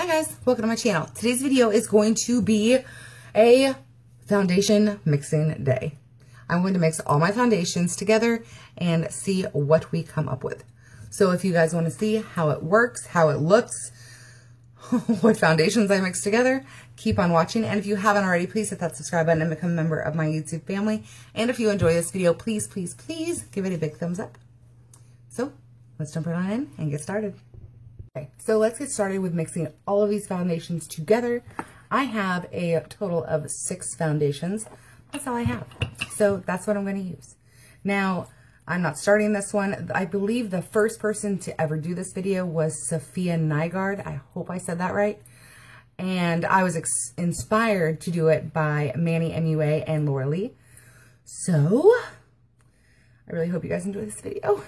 Hi guys, welcome to my channel. Today's video is going to be a foundation mixing day. I'm going to mix all my foundations together and see what we come up with. So if you guys want to see how it works, how it looks, what foundations I mix together, keep on watching. And if you haven't already, please hit that subscribe button and become a member of my YouTube family. And if you enjoy this video, please, please, please give it a big thumbs up. So let's jump right on in and get started. Okay, so let's get started with mixing all of these foundations together. I have a total of 6 foundations. That's all I have. So that's what I'm going to use. Now, I'm not starting this one. I believe the first person to ever do this video was Sophia Nygaard. I hope I said that right. And I was inspired to do it by Manny MUA and Laura Lee. So, I really hope you guys enjoy this video.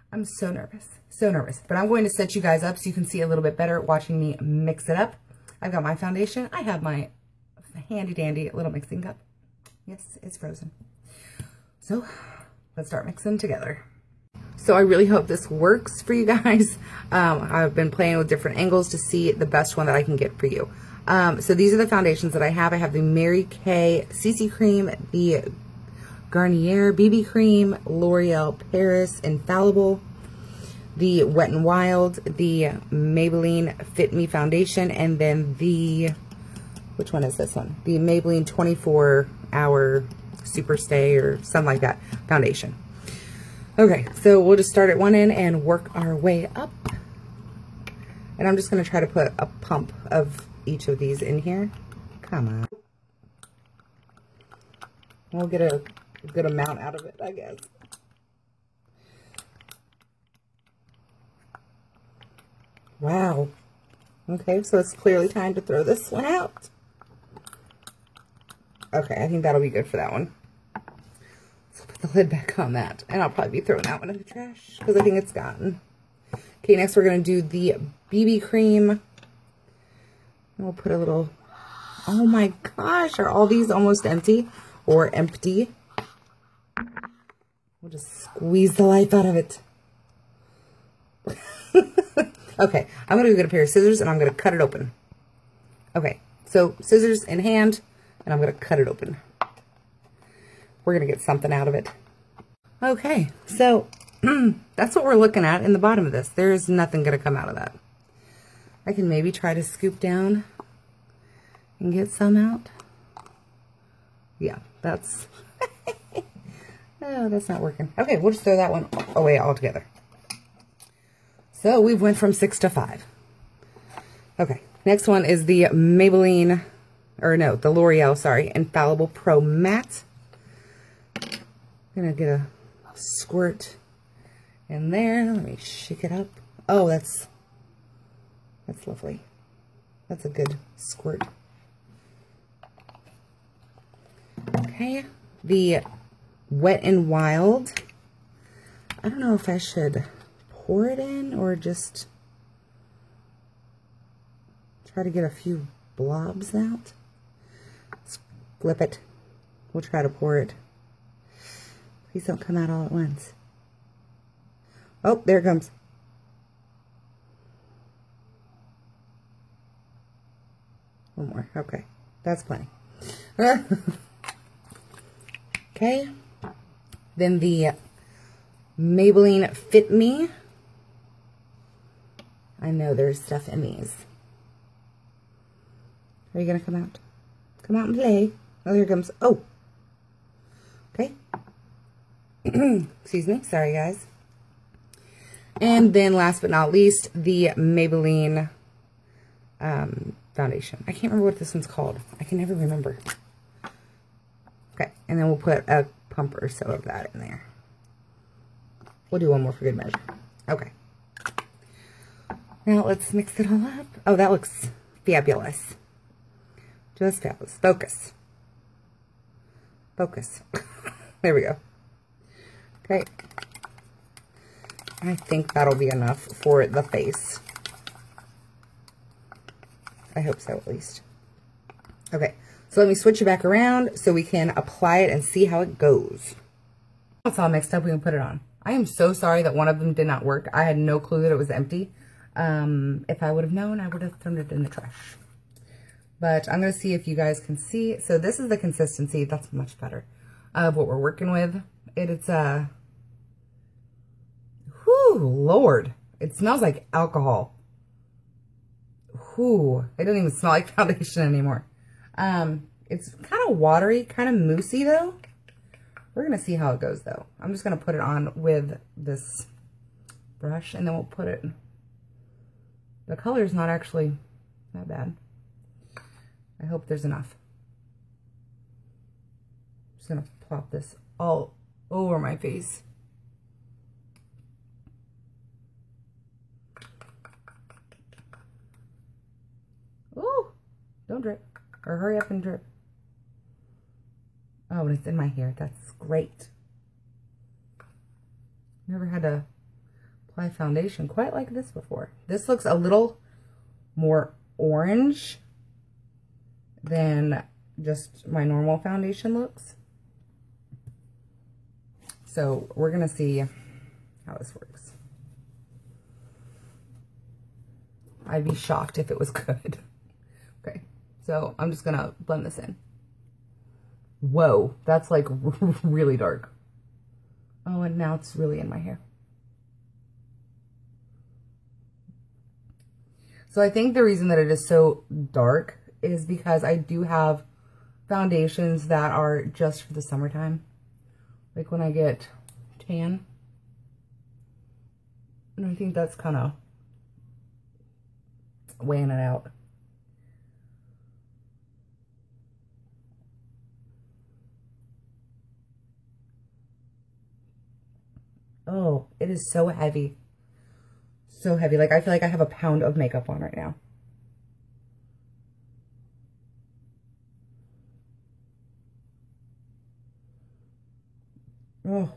I'm so nervous, but I'm going to set you guys up so you can see a little bit better watching me mix it up. I've got my foundation. I have my handy dandy little mixing cup. Yes, it's frozen. So let's start mixing together. So I really hope this works for you guys. I've been playing with different angles to see the best one that I can get for you. So these are the foundations that I have. I have the Mary Kay CC Cream, the Garnier BB Cream, L'Oreal Paris Infallible, the Wet n Wild, the Maybelline Fit Me Foundation, and then the, which one is this one? The Maybelline 24-Hour Super Stay or something like that foundation. Okay, so we'll just start at one end and work our way up. And I'm just going to try to put a pump of each of these in here. Come on. We'll get a good amount out of it, I guess. Wow. Okay, so it's clearly time to throw this one out. Okay, I think that'll be good for that one. So put the lid back on that. And I'll probably be throwing that one in the trash because I think it's gone. Okay, next we're going to do the BB cream. And we'll put a little... Oh my gosh, are all these almost empty or empty? We'll just squeeze the life out of it. Okay, I'm going to get a pair of scissors and I'm going to cut it open. Okay, so scissors in hand and I'm going to cut it open. We're going to get something out of it. Okay, so that's what we're looking at in the bottom of this. There's nothing going to come out of that. I can maybe try to scoop down and get some out. Yeah, that's... Oh, that's not working. Okay, we'll just throw that one away altogether. So we went from 6 to 5. Okay, next one is the Maybelline, or no, the L'Oreal, sorry, Infallible Pro Matte. I'm gonna get a squirt in there. Let me shake it up. Oh, that's lovely. That's a good squirt. Okay, the Wet n Wild. I don't know if I should pour it in or just try to get a few blobs out. Let's flip it. We'll try to pour it. Please don't come out all at once. Oh, there it comes. One more. Okay, that's plenty. Okay. Then the Maybelline Fit Me. I know there's stuff in these. Are you going to come out? Come out and play. Oh, here it comes. Oh. Okay. Excuse me. Sorry, guys. And then last but not least, the Maybelline foundation. I can't remember what this one's called. I can never remember. Okay. And then we'll put a pump or so of that in there. We'll do one more for good measure. Okay. Now let's mix it all up. Oh, that looks fabulous. Just fabulous. Focus. Focus. There we go. Okay. I think that'll be enough for the face. I hope so, at least. Okay. So let me switch it back around so we can apply it and see how it goes. It's all mixed up. We can put it on. I am so sorry that one of them did not work. I had no clue that it was empty. If I would have known, I would have thrown it in the trash. But I'm going to see if you guys can see. So this is the consistency. That's much better of what we're working with. It's whew, Lord. It smells like alcohol. Whew. It doesn't even smell like foundation anymore. It's kind of watery, kind of moussey though. We're going to see how it goes though. I'm just going to put it on with this brush and then we'll put it. The color is not actually that bad. I hope there's enough. I'm just going to plop this all over my face. Ooh, don't drip. Or hurry up and drip. Oh, and it's in my hair. That's great. Never had to apply foundation quite like this before. This looks a little more orange than just my normal foundation looks. So we're going to see how this works. I'd be shocked if it was good. Okay, so I'm just going to blend this in. Whoa, that's like really dark. Oh, and now it's really in my hair. So I think the reason that it is so dark is because I do have foundations that are just for the summertime. Like when I get tan. And I think that's kind of weighing it out. Oh, it is so heavy. So heavy. Like, I feel like I have a pound of makeup on right now. Oh.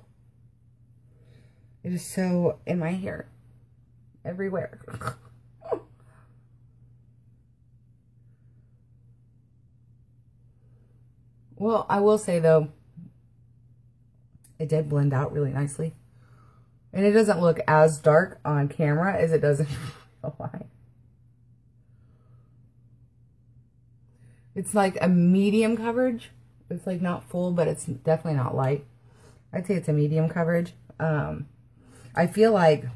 It is so in my hair. Everywhere. Well, I will say, though, it did blend out really nicely. And it doesn't look as dark on camera as it does in real life. It's like a medium coverage. It's like not full, but it's definitely not light. I'd say it's a medium coverage. I feel like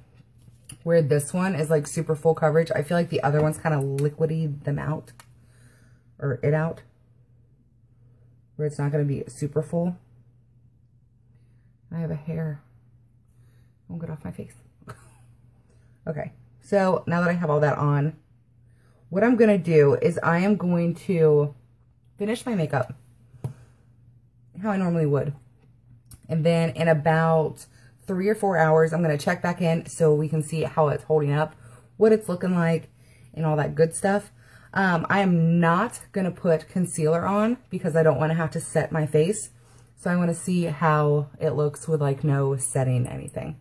where this one is like super full coverage, I feel like the other one's kind of liquidy them out. Or it out. Where it's not going to be super full. I have a hair. Won't get off my face. Okay, so now that I have all that on, what I'm going to do is I am going to finish my makeup how I normally would. And then in about 3 or 4 hours, I'm going to check back in so we can see how it's holding up, what it's looking like, and all that good stuff. I am not going to put concealer on because I don't want to have to set my face. So I want to see how it looks with like no setting anything.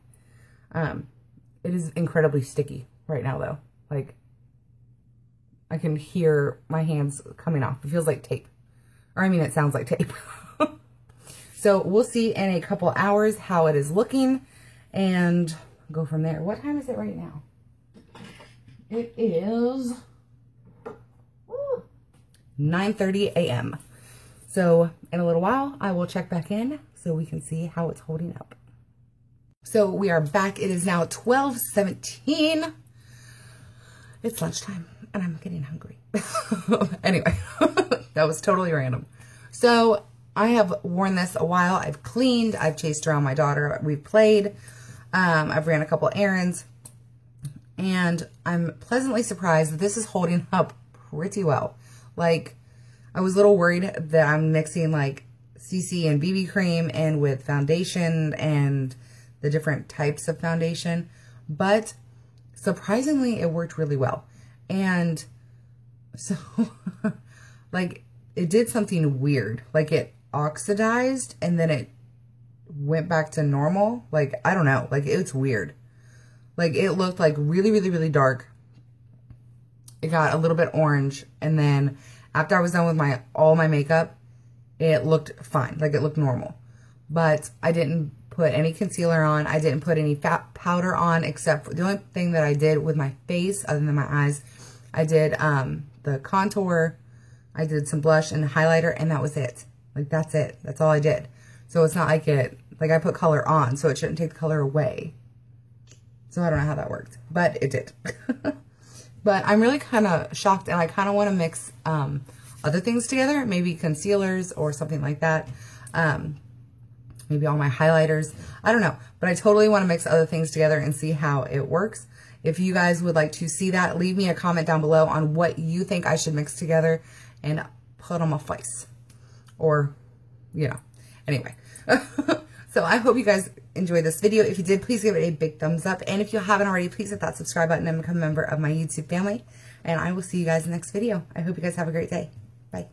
It is incredibly sticky right now though. Like I can hear my hands coming off. It feels like tape. Or I mean, it sounds like tape. So we'll see in a couple hours how it is looking and go from there. What time is it right now? It is 9:30 a.m. So in a little while, I will check back in so we can see how it's holding up. So we are back. It is now 12:17. It's lunchtime and I'm getting hungry. Anyway, that was totally random. So I have worn this a while. I've cleaned. I've chased around my daughter. We've played. I've ran a couple errands. And I'm pleasantly surprised that this is holding up pretty well. Like, I was a little worried that I'm mixing like CC and BB cream and with foundation and the different types of foundation. But surprisingly, it worked really well. And so, like, it did something weird. Like, it oxidized and then it went back to normal. Like, I don't know. Like, it's weird. Like, it looked like really, really, really dark. It got a little bit orange. And then after I was done with all my makeup, it looked fine. Like, it looked normal. But I didn't put any concealer on. I didn't put any fat powder on, except for the only thing that I did with my face, other than my eyes, I did the contour, I did some blush and highlighter, and that was it. Like, that's it. That's all I did. So it's not like I put color on, so it shouldn't take the color away. So I don't know how that worked, but it did. But I'm really kind of shocked, and I kind of want to mix other things together, maybe concealers or something like that. Maybe all my highlighters. I don't know, but I totally want to mix other things together and see how it works. If you guys would like to see that, leave me a comment down below on what you think I should mix together and put on my face. Or, you know, anyway. So I hope you guys enjoyed this video. If you did, please give it a big thumbs up. And if you haven't already, please hit that subscribe button and become a member of my YouTube family. And I will see you guys in the next video. I hope you guys have a great day. Bye.